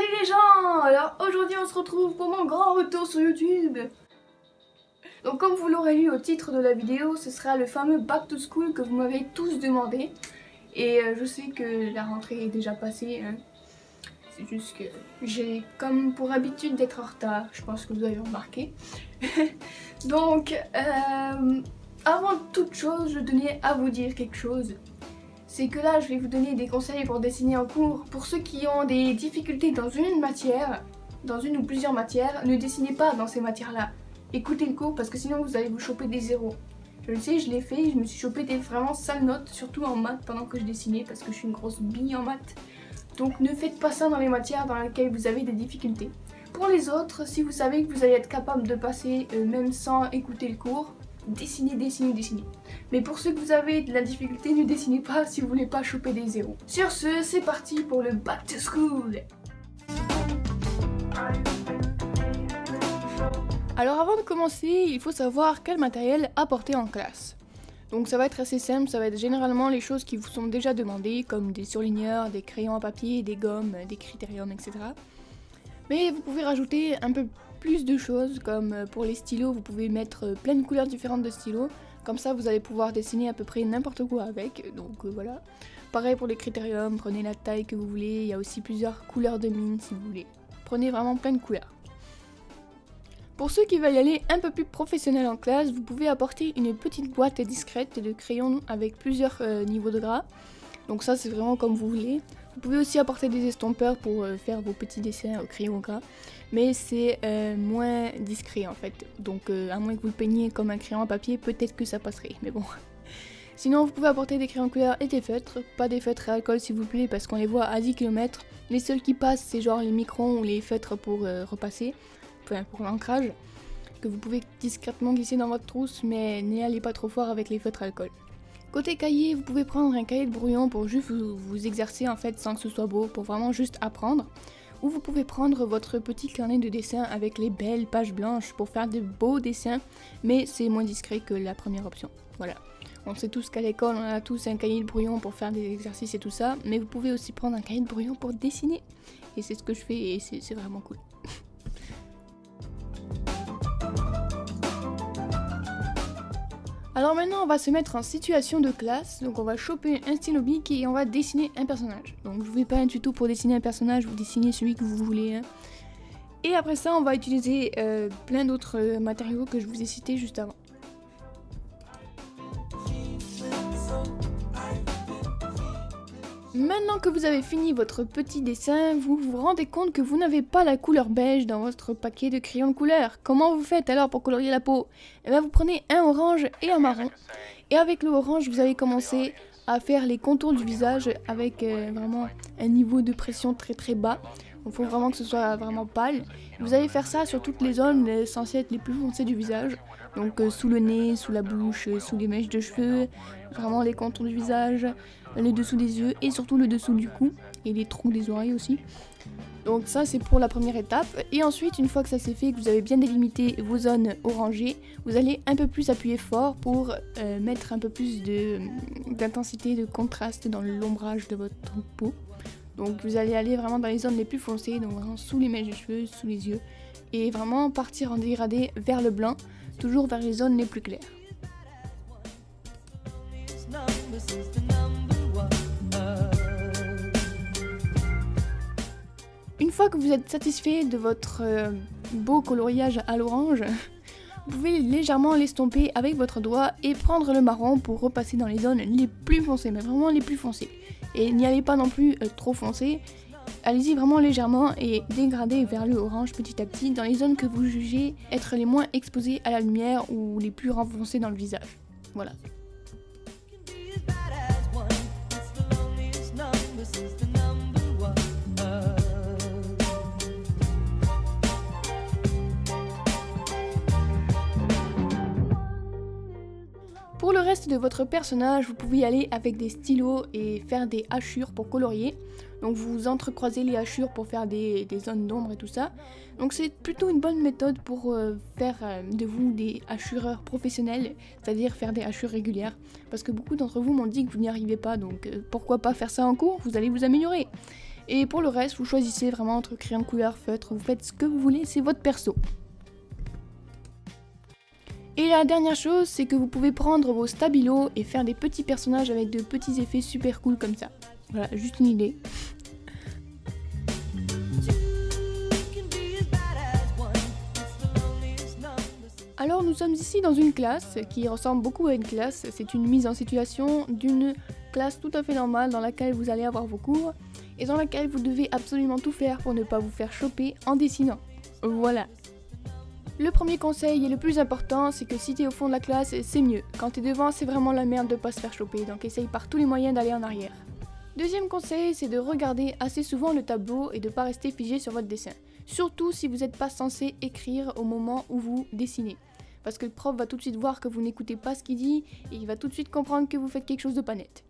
Salut les gens! Alors aujourd'hui on se retrouve pour mon grand retour sur YouTube. Donc comme vous l'aurez lu au titre de la vidéo, ce sera le fameux Back to School que vous m'avez tous demandé. Et je sais que la rentrée est déjà passée, hein. C'est juste que j'ai comme pour habitude d'être en retard, je pense que vous avez remarqué. Donc avant toute chose, je tenais à vous dire quelque chose. C'est que là je vais vous donner des conseils pour dessiner en cours. Pour ceux qui ont des difficultés dans une matière, dans une ou plusieurs matières, ne dessinez pas dans ces matières là. Écoutez le cours parce que sinon vous allez vous choper des zéros. Je le sais, je l'ai fait, je me suis chopé des vraiment sales notes, surtout en maths pendant que je dessinais parce que je suis une grosse bille en maths. Donc ne faites pas ça dans les matières dans lesquelles vous avez des difficultés. Pour les autres, si vous savez que vous allez être capable de passer même sans écouter le cours, dessinez, dessinez, dessinez. Mais pour ceux que vous avez de la difficulté, ne dessinez pas si vous voulez pas choper des zéros. Sur ce, c'est parti pour le Back to School. Alors avant de commencer, il faut savoir quel matériel apporter en classe. Donc ça va être assez simple, ça va être généralement les choses qui vous sont déjà demandées, comme des surligneurs, des crayons à papier, des gommes, des critériums, etc. Mais vous pouvez rajouter un peu plus de choses, comme pour les stylos, vous pouvez mettre plein de couleurs différentes de stylos. Comme ça, vous allez pouvoir dessiner à peu près n'importe quoi avec, donc voilà. Pareil pour les critériums, prenez la taille que vous voulez, il y a aussi plusieurs couleurs de mine si vous voulez. Prenez vraiment plein de couleurs. Pour ceux qui veulent y aller un peu plus professionnel en classe, vous pouvez apporter une petite boîte discrète de crayons avec plusieurs niveaux de gras. Donc ça, c'est vraiment comme vous voulez. Vous pouvez aussi apporter des estompeurs pour faire vos petits dessins au crayon gras, mais c'est moins discret en fait. Donc à moins que vous le peigniez comme un crayon à papier, peut-être que ça passerait, mais bon. Sinon, vous pouvez apporter des crayons couleur et des feutres, pas des feutres à alcool s'il vous plaît, parce qu'on les voit à 10 km. Les seuls qui passent, c'est genre les microns ou les feutres pour repasser, enfin pour l'ancrage, que vous pouvez discrètement glisser dans votre trousse, mais n'y allez pas trop fort avec les feutres à alcool. Côté cahier, vous pouvez prendre un cahier de brouillon pour juste vous exercer en fait sans que ce soit beau, pour vraiment juste apprendre. Ou vous pouvez prendre votre petit carnet de dessin avec les belles pages blanches pour faire de beaux dessins, mais c'est moins discret que la première option. Voilà. On sait tous qu'à l'école, on a tous un cahier de brouillon pour faire des exercices et tout ça, mais vous pouvez aussi prendre un cahier de brouillon pour dessiner. Et c'est ce que je fais et c'est vraiment cool. Alors maintenant on va se mettre en situation de classe, donc on va choper un stylo bic et on va dessiner un personnage. Donc je vous fais pas un tuto pour dessiner un personnage, vous dessinez celui que vous voulez. Hein. Et après ça on va utiliser plein d'autres matériaux que je vous ai cités juste avant. Maintenant que vous avez fini votre petit dessin, vous vous rendez compte que vous n'avez pas la couleur beige dans votre paquet de crayons de couleur. Comment vous faites alors pour colorier la peau? Eh bien vous prenez un orange et un marron. Et avec le orange, vous allez commencer à faire les contours du visage avec vraiment un niveau de pression très très bas. Il faut vraiment que ce soit vraiment pâle. Vous allez faire ça sur toutes les zones censées être les plus foncées du visage. Donc sous le nez, sous la bouche, sous les mèches de cheveux, vraiment les contours du visage, le dessous des yeux et surtout le dessous du cou et les trous des oreilles aussi. Donc ça c'est pour la première étape. Et ensuite, une fois que ça c'est fait, que vous avez bien délimité vos zones orangées, vous allez un peu plus appuyer fort pour mettre un peu plus d'intensité, de contraste dans l'ombrage de votre peau. Donc vous allez aller vraiment dans les zones les plus foncées, donc vraiment sous les mèches de cheveux, sous les yeux, et vraiment partir en dégradé vers le blanc, toujours vers les zones les plus claires. Une fois que vous êtes satisfait de votre beau coloriage à l'orange, vous pouvez légèrement l'estomper avec votre doigt et prendre le marron pour repasser dans les zones les plus foncées, mais vraiment les plus foncées. Et n'y allez pas non plus trop foncé, allez-y vraiment légèrement et dégradez vers le orange petit à petit dans les zones que vous jugez être les moins exposées à la lumière ou les plus renfoncées dans le visage. Voilà. Pour le reste de votre personnage, vous pouvez y aller avec des stylos et faire des hachures pour colorier. Donc vous entrecroisez les hachures pour faire des zones d'ombre et tout ça. Donc c'est plutôt une bonne méthode pour faire de vous des hachureurs professionnels, c'est-à-dire faire des hachures régulières. Parce que beaucoup d'entre vous m'ont dit que vous n'y arrivez pas, donc pourquoi pas faire ça en cours, vous allez vous améliorer. Et pour le reste, vous choisissez vraiment entre crayon de couleur, feutre, vous faites ce que vous voulez, c'est votre perso. Et la dernière chose, c'est que vous pouvez prendre vos stabilos et faire des petits personnages avec de petits effets super cool comme ça. Voilà, juste une idée. Alors nous sommes ici dans une classe qui ressemble beaucoup à une classe. C'est une mise en situation d'une classe tout à fait normale dans laquelle vous allez avoir vos cours et dans laquelle vous devez absolument tout faire pour ne pas vous faire choper en dessinant. Voilà. Le premier conseil et le plus important, c'est que si t'es au fond de la classe, c'est mieux. Quand t'es devant, c'est vraiment la merde de pas se faire choper, donc essaye par tous les moyens d'aller en arrière. Deuxième conseil, c'est de regarder assez souvent le tableau et de pas rester figé sur votre dessin. Surtout si vous n'êtes pas censé écrire au moment où vous dessinez. Parce que le prof va tout de suite voir que vous n'écoutez pas ce qu'il dit et il va tout de suite comprendre que vous faites quelque chose de pas net.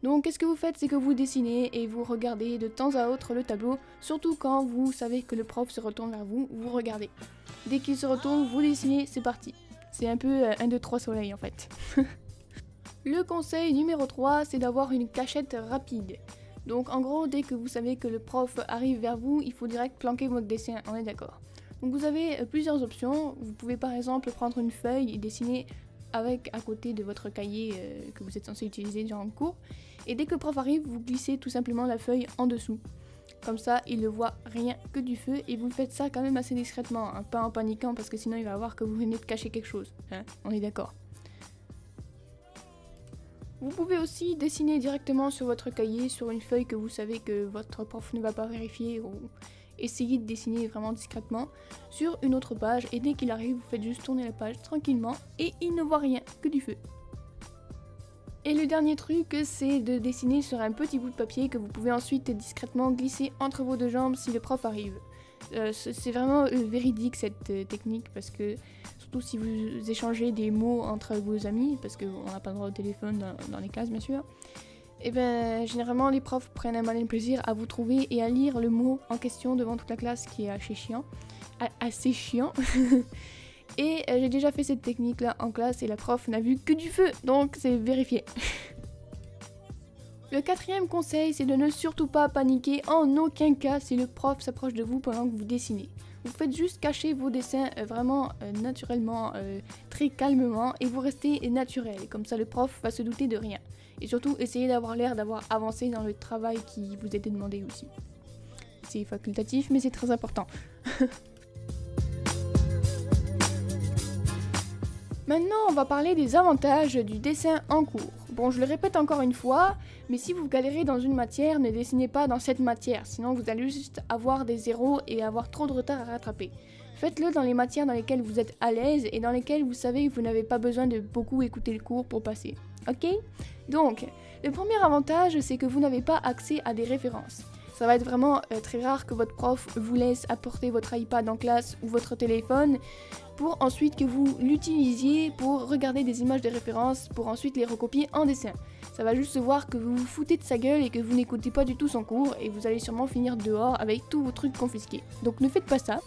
Donc qu'est-ce que vous faites, c'est que vous dessinez et vous regardez de temps à autre le tableau, surtout quand vous savez que le prof se retourne vers vous, vous regardez. Dès qu'il se retourne, vous dessinez, c'est parti. C'est un peu 1, 2, 3 soleil en fait. Le conseil numéro 3, c'est d'avoir une cachette rapide. Donc en gros, dès que vous savez que le prof arrive vers vous, il faut direct planquer votre dessin, on est d'accord. Donc vous avez plusieurs options, vous pouvez par exemple prendre une feuille et dessiner avec à côté de votre cahier que vous êtes censé utiliser durant le cours. Et dès que le prof arrive, vous glissez tout simplement la feuille en dessous. Comme ça, il ne voit rien que du feu et vous faites ça quand même assez discrètement, hein, pas en paniquant parce que sinon il va voir que vous venez de cacher quelque chose, hein, on est d'accord. Vous pouvez aussi dessiner directement sur votre cahier, sur une feuille que vous savez que votre prof ne va pas vérifier ou essayer de dessiner vraiment discrètement sur une autre page et dès qu'il arrive, vous faites juste tourner la page tranquillement et il ne voit rien que du feu. Et le dernier truc, c'est de dessiner sur un petit bout de papier que vous pouvez ensuite discrètement glisser entre vos deux jambes si le prof arrive. C'est vraiment véridique cette technique parce que surtout si vous échangez des mots entre vos amis, parce qu'on n'a pas le droit au téléphone dans les classes bien sûr, et bien généralement les profs prennent un malin plaisir à vous trouver et à lire le mot en question devant toute la classe, qui est assez chiant. Et j'ai déjà fait cette technique là en classe et la prof n'a vu que du feu, donc c'est vérifié. Le quatrième conseil, c'est de ne surtout pas paniquer en aucun cas si le prof s'approche de vous pendant que vous dessinez. Vous faites juste cacher vos dessins vraiment naturellement, très calmement, et vous restez naturel, comme ça le prof va se douter de rien. Et surtout, essayez d'avoir l'air d'avoir avancé dans le travail qui vous était demandé aussi. C'est facultatif, mais c'est très important. Maintenant, on va parler des avantages du dessin en cours. Bon, je le répète encore une fois, mais si vous galérez dans une matière, ne dessinez pas dans cette matière, sinon vous allez juste avoir des zéros et avoir trop de retard à rattraper. Faites-le dans les matières dans lesquelles vous êtes à l'aise et dans lesquelles vous savez que vous n'avez pas besoin de beaucoup écouter le cours pour passer. Ok? Donc, le premier avantage, c'est que vous n'avez pas accès à des références. Ça va être vraiment très rare que votre prof vous laisse apporter votre iPad en classe ou votre téléphone pour ensuite que vous l'utilisiez pour regarder des images de référence pour ensuite les recopier en dessin. Ça va juste se voir que vous vous foutez de sa gueule et que vous n'écoutez pas du tout son cours et vous allez sûrement finir dehors avec tous vos trucs confisqués. Donc ne faites pas ça.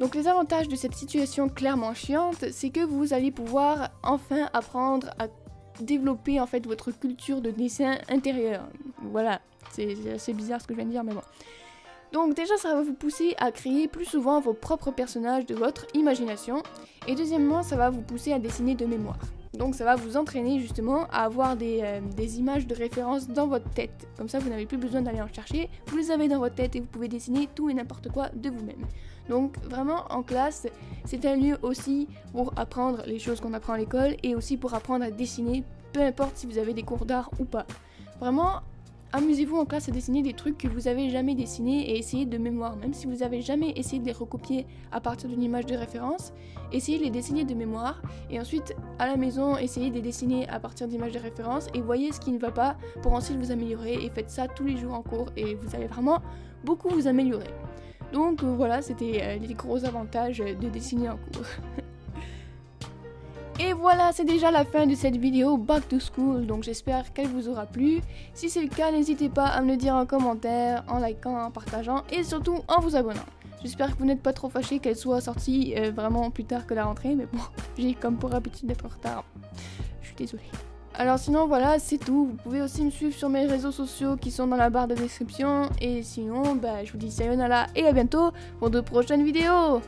Donc les avantages de cette situation clairement chiante, c'est que vous allez pouvoir enfin apprendre à développer en fait votre culture de dessin intérieur. Voilà, c'est assez bizarre ce que je viens de dire, mais bon. Donc déjà, ça va vous pousser à créer plus souvent vos propres personnages de votre imagination. Et deuxièmement, ça va vous pousser à dessiner de mémoire. Donc ça va vous entraîner justement à avoir des images de référence dans votre tête. Comme ça, vous n'avez plus besoin d'aller en chercher. Vous les avez dans votre tête et vous pouvez dessiner tout et n'importe quoi de vous-même. Donc vraiment, en classe, c'est un lieu aussi pour apprendre les choses qu'on apprend à l'école et aussi pour apprendre à dessiner, peu importe si vous avez des cours d'art ou pas. Vraiment, amusez-vous en classe à dessiner des trucs que vous avez jamais dessinés et essayez de mémoire. Même si vous avez jamais essayé de les recopier à partir d'une image de référence, essayez de les dessiner de mémoire et ensuite à la maison essayez de les dessiner à partir d'images de référence et voyez ce qui ne va pas pour ensuite vous améliorer et faites ça tous les jours en cours et vous allez vraiment beaucoup vous améliorer. Donc voilà, c'était les gros avantages de dessiner en cours. Et voilà, c'est déjà la fin de cette vidéo Back to School, donc j'espère qu'elle vous aura plu. Si c'est le cas, n'hésitez pas à me le dire en commentaire, en likant, en partageant et surtout en vous abonnant. J'espère que vous n'êtes pas trop fâchés qu'elle soit sortie vraiment plus tard que la rentrée, mais bon, j'ai comme pour habitude d'être en retard. Je suis désolée. Alors sinon voilà, c'est tout. Vous pouvez aussi me suivre sur mes réseaux sociaux qui sont dans la barre de description. Et sinon, je vous dis sayonara et à bientôt pour de prochaines vidéos.